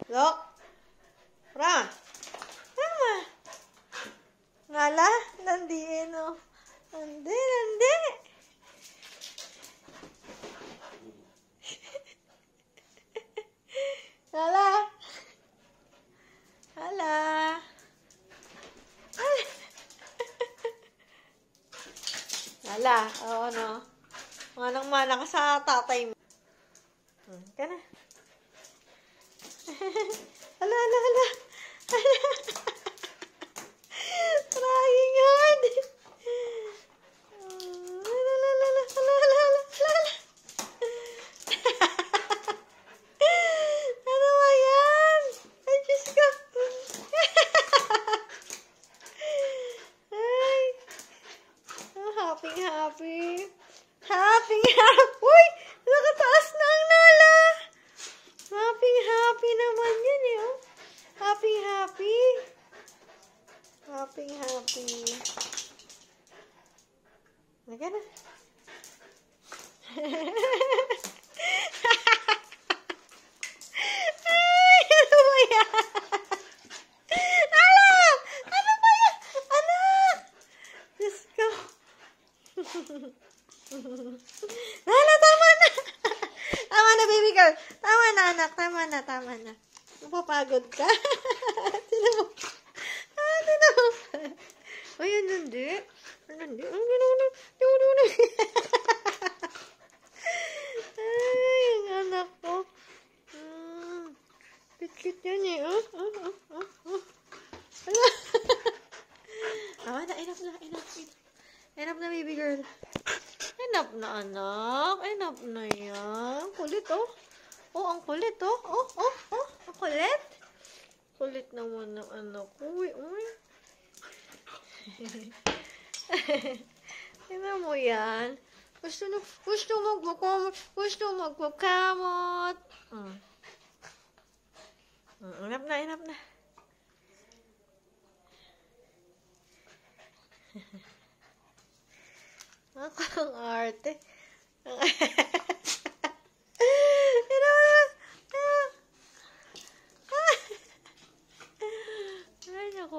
Look. Ra. Tama. Ngala? Nandiyan o. Nandi. Ngala. Hala. Hala. Oo, no. Manang-mana ka sa tatay mo. Ka na. Hala. Trying. Ano ba yan? Ay, Diyos ko. Ay. Happy. Uy! Nakataas na ang nala. Happy naman yun eh. Oh. Happy. Naga na. Ay, ano ba yan? Ano ba yan? Anak! Diyos ko. Hala, tama na. Tama na, baby girl. Tama na, anak. Tama na. Napapagod ka. Tinan mo. Ay, hindi. Ay, ang anak ko. Kit yan eh. Tama na, enough na, baby girl. Enough na, anak. Enough na yan. Kulit, oh. Oh, ang kulit, oh. Ang kulit. Kulit naman ng anak ko. Uy. Tignan mo yan. Gusto magpakamot. Enough na. Ang arte. Ay, naku.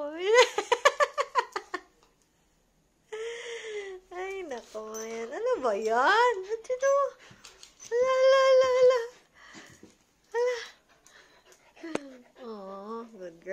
Ay, naku. Ano ba yan? Ito.